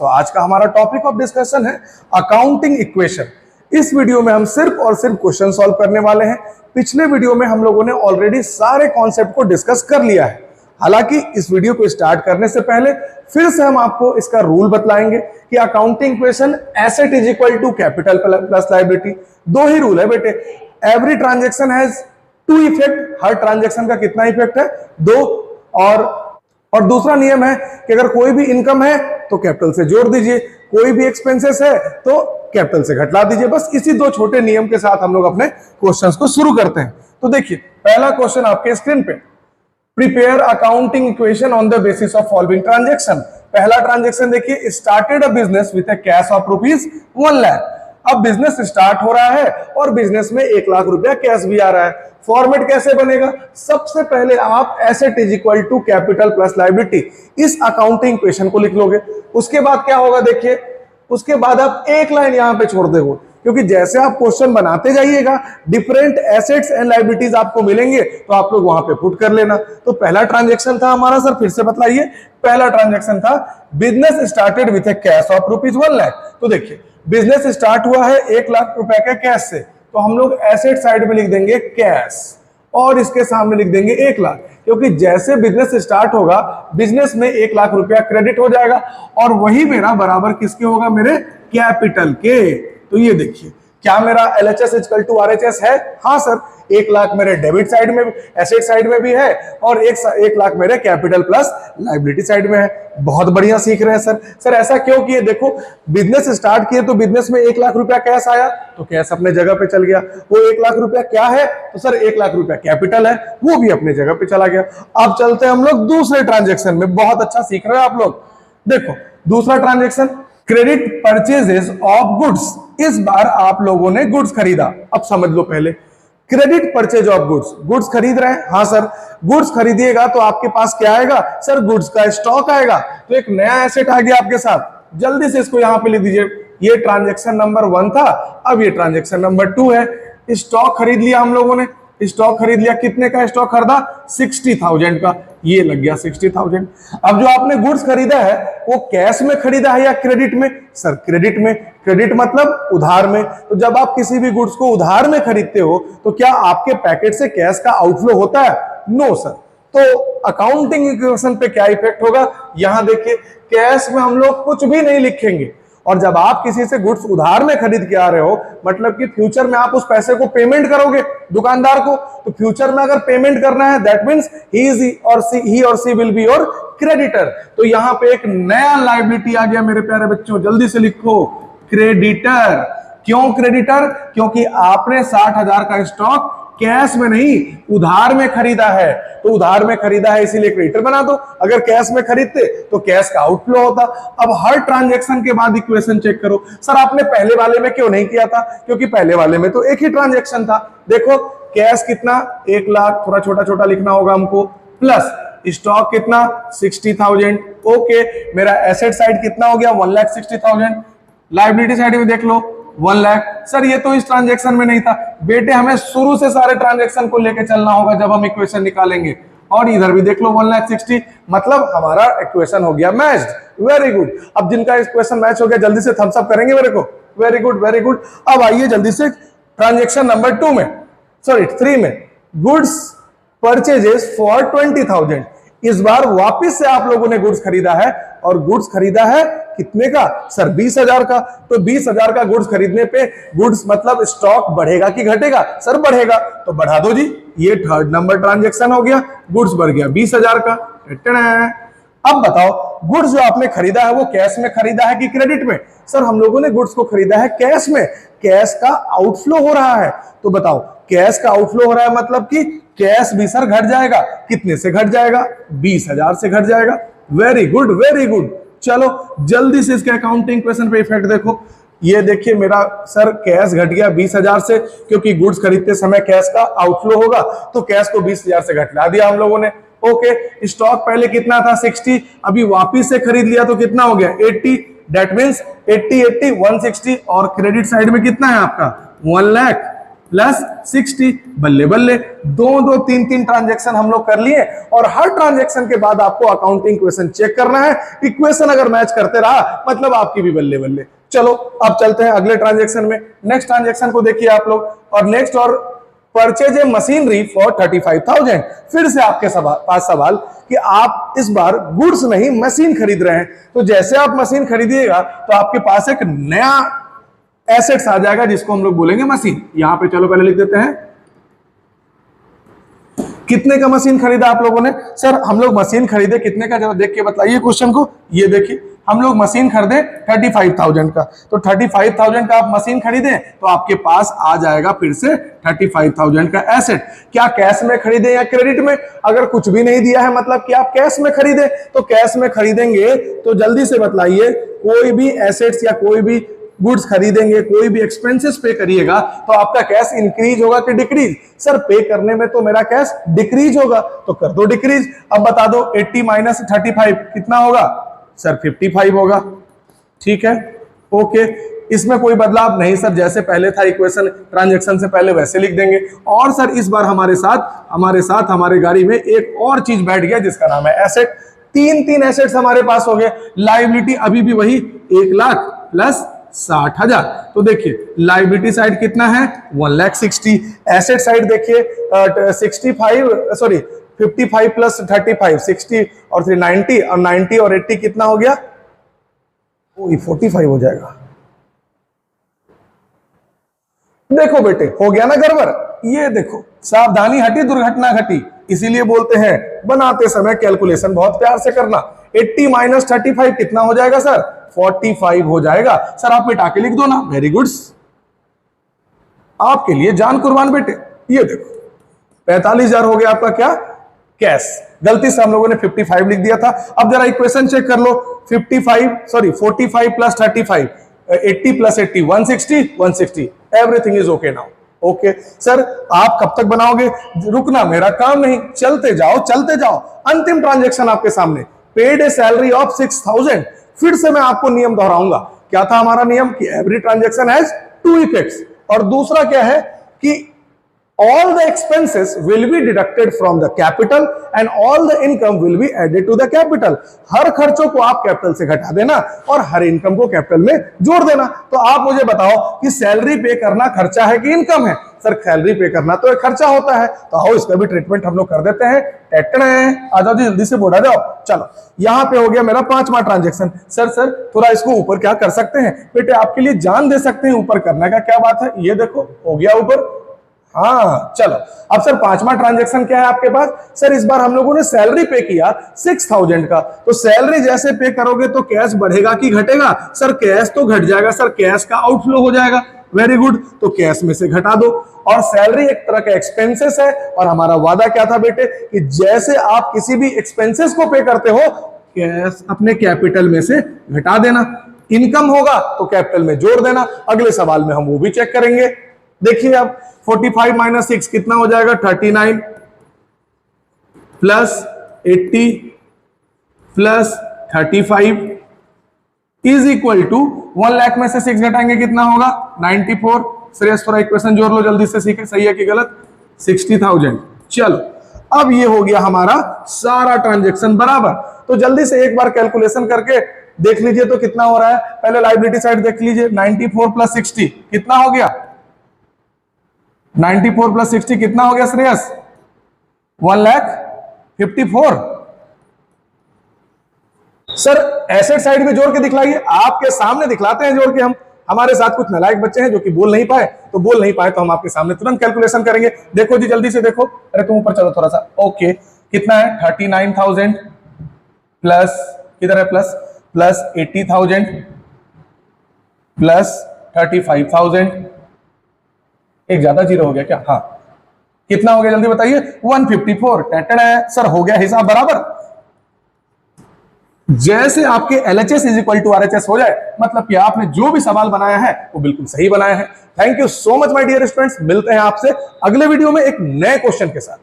तो आज का हमारा टॉपिक ऑफ डिस्कशन है अकाउंटिंग इक्वेशन। इस वीडियो में हम सिर्फ और सिर्फ क्वेश्चन सॉल्व करने वाले हैं। पिछले वीडियो में हम लोगों ने ऑलरेडी सारे कॉन्सेप्ट को डिस्कस कर लिया है। हालांकि इस वीडियो को स्टार्ट करने से पहले फिर से हम आपको इसका रूल बतलाएंगे कि accounting equation asset is equal to capital plus liability. दो ही रूल है बेटे। Every transaction has to effect. हर ट्रांजेक्शन का कितना इफेक्ट है? दो। और दूसरा नियम है कि अगर कोई भी इनकम है तो कैपिटल से जोड़ दीजिए, कोई भी एक्सपेंसेस है तो कैपिटल से घटा दीजिए। बस इसी दो छोटे नियम के साथ हम लोग अपने क्वेश्चंस को शुरू करते हैं। तो देखिए पहला क्वेश्चन आपके स्क्रीन पे, prepare accounting equation on the basis of following transaction. पहला ट्रांजेक्शन देखिए, started a business with a cash of rupees 1 lakh. अब बिजनेस स्टार्ट हो रहा है और बिजनेस में 1 लाख रुपया कैश भी आ रहा है। फॉर्मेट कैसे बनेगा? सबसे पहले आप asset is equal to capital plus liability इस अकाउंटिंग इक्वेशन को लिख लोगे। उसके बाद क्या होगा देखिए, उसके बाद आप एक लाइन यहां पे छोड़ दोगे, क्योंकि जैसे आप क्वेश्चन बनाते जाइएगा डिफरेंट एसेट्स एंड लायबिलिटीज आपको मिलेंगे तो आप लोग वहां पे पुट कर लेना। तो पहला ट्रांजेक्शन था हमारा, सर फिर से बतलाइए। पहला ट्रांजेक्शन था business started with A cash of rupees 1 lakh. तो देखिए बिजनेस स्टार्ट हुआ है 1 लाख रुपए का कैश से, तो हम लोग एसेट साइड में लिख देंगे कैश और इसके सामने लिख देंगे 1 लाख, क्योंकि जैसे बिजनेस स्टार्ट होगा बिजनेस में 1 लाख रुपया क्रेडिट हो जाएगा और वही मेरा बराबर किसके होगा? मेरे कैपिटल के। तो ये देखिए क्या मेरा LHS इक्वल टू RHS है? हाँ सर, 1 लाख मेरे डेबिट साइड में एसेट साइड में भी है और 1 लाख मेरे कैपिटल प्लस लायबिलिटी साइड में है। बहुत बढ़िया सीख रहे हैं सर। सर ऐसा क्यों किए? देखो बिजनेस स्टार्ट किए तो बिजनेस में 1 लाख रुपया कैश आया तो कैश अपने जगह पे चल गया। वो 1 लाख रुपया क्या है? तो सर 1 लाख रुपया कैपिटल है, वो भी अपने जगह पे चला गया। अब चलते हैं हम लोग दूसरे ट्रांजेक्शन में। बहुत अच्छा सीख रहे हो आप लोग। देखो दूसरा transaction, credit purchases of goods. इस बार आप लोगों ने गुड्स खरीदा। अब समझ लो पहले, credit purchase of goods, goods खरीद रहे हैं। हाँ सर, गुड्स खरीदिएगा तो आपके पास क्या आएगा? सर गुड्स का स्टॉक आएगा। तो एक नया एसेट आ गया आपके साथ। जल्दी से इसको यहां पे लिख दीजिए। ये ट्रांजेक्शन नंबर 1 था, अब ये ट्रांजेक्शन नंबर 2 है। स्टॉक खरीद लिया हम लोगों ने। स्टॉक खरीद लिया, कितने का स्टॉक खरीदा? 60,000 का। ये लग गया 60,000। अब जो आपने गुड्स खरीदा है वो कैश में खरीदा है या क्रेडिट में? सर क्रेडिट में। क्रेडिट मतलब उधार में। तो जब आप किसी भी गुड्स को उधार में खरीदते हो तो क्या आपके पैकेट से कैश का आउटफ्लो होता है? No sir. तो अकाउंटिंग इक्वेशन पे क्या इफेक्ट होगा? यहां देखिए कैश में हम लोग कुछ भी नहीं लिखेंगे। और जब आप किसी से गुड्स उधार में खरीद के आ रहे हो, मतलब कि फ्यूचर में आप उस पैसे को पेमेंट करोगे दुकानदार को, तो फ्यूचर में अगर पेमेंट करना है दैट मींस ही और सी विल बी योर क्रेडिटर। तो यहां पे एक नया लायबिलिटी आ गया मेरे प्यारे बच्चों, जल्दी से लिखो, क्रेडिटर। क्यों क्रेडिटर? क्योंकि आपने 60,000 का स्टॉक कैश में नहीं उधार में खरीदा है। तो उधार में खरीदा है इसीलिए क्रेडिटर बना दो। अगर कैश में खरीदते तो कैश का आउटफ्लो होता। अब हर ट्रांजैक्शन के बाद इक्वेशन चेक करो। सर आपने पहले वाले में क्यों नहीं किया था? क्योंकि पहले वाले में तो एक ही ट्रांजैक्शन था। देखो कैश कितना? 1 लाख, थोड़ा छोटा छोटा लिखना होगा हमको, प्लस स्टॉक कितना? 60,000। ओके, मेरा एसेट साइड कितना हो गया? 1,60,000। लायबिलिटी साइड में देख लो 1 लाख। सर ये तो इस ट्रांजैक्शन में नहीं था। बेटे हमें शुरू से सारे ट्रांजैक्शन को लेकर चलना होगा जब हम इक्वेशन निकालेंगे। और इधर भी देख लो 1,60,000, मतलब हमारा इक्वेशन हो गया मैच्ड। Very good. अब जिनका इक्वेशन मैच हो गया जल्दी से थम्स अप करेंगे मेरे को। Very good very good. अब आइए जल्दी से ट्रांजैक्शन नंबर 2 में, सॉरी 3 में, गुड्स परचेजेस फॉर 20,000। इस बार वापस से आप लोगों ने गुड्स खरीदा है और गुड्स खरीदा है कितने का? सर 20,000 का। तो 20,000 का गुड्स खरीदने पे गुड्स मतलब स्टॉक बढ़ेगा कि घटेगा? सर बढ़ेगा। तो बढ़ा दो जी। ये थर्ड नंबर ट्रांजैक्शन हो गया, गुड्स बढ़ गया 20,000 का। अब बताओ गुड्स जो आपने खरीदा है वो कैश में खरीदा है कि क्रेडिट में? सर हम लोगों ने गुड्स को खरीदा है कैश में। कैश का आउटफ्लो हो रहा है। तो बताओ कैश का आउटफ्लो हो रहा है मतलब कि कैश भी सर घट जाएगा। कितने से घट जाएगा? 20,000 से घट जाएगा। Very good very good. चलो जल्दी से इसके अकाउंटिंग इक्वेशन पे इफेक्ट देखो। ये देखिए मेरा सर कैश घट गया 20,000 से, क्योंकि गुड्स खरीदते समय कैश का आउटफ्लो होगा तो कैश को 20,000 से घटा दिया हम लोगों ने। ओके, स्टॉक पहले कितना था? 60, अभी वापिस से खरीद लिया तो कितना हो गया? 80। That means 80 160। और क्रेडिट साइड में कितना है आपका? 1 लाख। प्लस 60। बल्ले बल्ले, दो तीन ट्रांजेक्शन हम लोग कर लिए और हर ट्रांजेक्शन के बाद आपको अकाउंटिंग इक्वेशन चेक करना है। इक्वेशन अगर मैच करते रहा मतलब आपकी भी बल्ले बल्ले। चलो अब चलते हैं अगले ट्रांजेक्शन में। नेक्स्ट ट्रांजेक्शन को देखिए आप लोग, और नेक्स्ट और परचेज ए मशीनरी फॉर 35,000। फिर से आपके पास सवाल कि आप इस बार गुड्स नहीं मशीन खरीद रहे हैं। तो जैसे आप मशीन खरीदिएगा तो आपके पास एक नया एसेट्स आ जाएगा जिसको हम लोग बोलेंगे मशीन। यहां पे चलो पहले लिख देते हैं कितने का मशीन खरीदा आप लोगों ने। सर हम लोग मशीन खरीदे कितने का, जरा देख के बताइए क्वेश्चन को। ये देखिए हम लोग मशीन खरीदे 35,000 का, तो 35,000 का आप मशीन खरीदे तो आपके पास आ जाएगा फिर से 35,000 का एसेट। क्या कैश में खरीदे या क्रेडिट में? अगर कुछ भी नहीं दिया है मतलब कि आप कैश में खरीदे, तो कैश में खरीदेंगे तो जल्दी से बताइए, कोई भी एसेट्स या कोई भी गुड्स खरीदेंगे, कोई भी एक्सपेंसेस पे करिएगा तो आपका कैश इंक्रीज होगा कि डिक्रीज? सर पे करने में तो मेरा कैश डिक्रीज होगा, तो कर दो डिक्रीज। अब बता दो 80 माइनस 35 कितना होगा? सर 55 होगा। ठीक है, ओके। इसमें कोई बदलाव नहीं सर, जैसे पहले था इक्वेशन ट्रांजैक्शन से पहले वैसे लिख देंगे। और सर इस बार हमारे साथ हमारे गाड़ी में एक और चीज बैठ गया जिसका नाम है एसेट। तीन एसेट्स हमारे पास हो गए। लायबिलिटी अभी भी वही 1 लाख प्लस 60,000। तो देखिए लायबिलिटी साइड कितना है 1,60,000। एसेट साइड देखिए 55 प्लस 35 60 और 90 और 90 और 80 कितना हो गया? 45 हो जाएगा। देखो बेटे हो गया ना गड़बड़। ये देखो सावधानी हटी दुर्घटना घटी, इसीलिए बोलते हैं बनाते समय कैलकुलेशन बहुत प्यार से करना। 80 माइनस 35 कितना हो जाएगा सर? 45 हो जाएगा। सर आप मिटा के लिख दो ना। वेरी गुड, आपके लिए जान कुर्बान बेटे। ये देखो 45,000 हो गया आपका क्या? कैश। गलती से हम लोगों ने 55 लिख दिया था। अब जरा इक्वेशन चेक कर लो। 45 plus 35 80 plus 80 160 everything is okay now. Okay sir आप कब तक बनाओगे? रुकना मेरा काम नहीं, चलते जाओ। अंतिम ट्रांजैक्शन आपके सामने, पेड ए सैलरी ऑफ 6,000। फिर से मैं आपको नियम दोहराऊंगा। क्या था हमारा नियम कि एवरी ट्रांजैक्शन हैज 2 इफेक्ट्स। और दूसरा क्या है कि all the expenses will be deducted from the capital and all the income will be added to the capital। हर खर्चों को आप कैपिटल से घटा देना और हर इनकम को कैपिटल में जोड़ देना। तो आप मुझे बताओ कि सैलरी पे करना खर्चा है कि इनकम है? सर सैलरी पे करना तो एक खर्चा होता है, तो आओ इसका भी ट्रीटमेंट हम लोग कर देते हैं। आ जाओ जी जल्दी से बोला जाओ। चलो यहां पे हो गया मेरा 5वां ट्रांजेक्शन। सर थोड़ा इसको ऊपर क्या कर सकते हैं? बेटे आपके लिए जान दे सकते हैं, ऊपर करने का क्या बात है। ये देखो हो गया ऊपर। हाँ चलो अब सर 5वां ट्रांजैक्शन क्या है आपके पास? सर इस बार हम लोगों ने सैलरी पे किया 6,000 का। तो सैलरी जैसे पे करोगे तो कैश बढ़ेगा कि घटेगा? सर कैश तो घट जाएगा सर, कैश का आउटफ्लो हो जाएगा। वेरी गुड, तो कैश में से घटा दो। और सैलरी एक तरह का एक्सपेंसेस है और हमारा वादा क्या था बेटे कि जैसे आप किसी भी एक्सपेंसेस को पे करते हो कैश अपने कैपिटल में से घटा देना। इनकम होगा तो कैपिटल में जोड़ देना। अगले सवाल में हम वो भी चेक करेंगे। देखिए अब 45 माइनस 6 कितना हो जाएगा? 39 plus 80 plus 35 is equal to 1 lakh में से 6 घटाएंगे कितना होगा? 94। श्रेयस थोड़ा इक्वेशन जोड़ लो जल्दी से, सीखे सही है कि गलत? 60,000। चलो अब ये हो गया हमारा सारा ट्रांजैक्शन बराबर। तो जल्दी से एक बार कैलकुलेशन करके देख लीजिए तो कितना हो रहा है। पहले लायबिलिटी साइड देख लीजिए। 94 प्लस 60 कितना हो गया? 94 प्लस 60 कितना हो गया श्रेयस? 1,54,000। सर एसेट साइड में जोड़ के दिखलाइए। आपके सामने दिखलाते हैं जोड़ के हम। हमारे साथ कुछ नालायक बच्चे हैं जो कि बोल नहीं पाए तो हम आपके सामने तुरंत कैलकुलेशन करेंगे। देखो जी जल्दी से देखो। अरे तुम ऊपर चलो थोड़ा सा। ओके कितना है? 39,000 प्लस किधर है प्लस 80,000 प्लस 35,000। एक ज्यादा जीरो हो गया क्या? हाँ कितना हो गया जल्दी बताइए? 154। सर हो गया हिसाब बराबर। जैसे आपके LHS is equal to RHS हो जाए मतलब कि आपने जो भी सवाल बनाया है वो बिल्कुल सही बनाया है। Thank you so much my dear students. मिलते हैं आपसे अगले वीडियो में एक नए क्वेश्चन के साथ।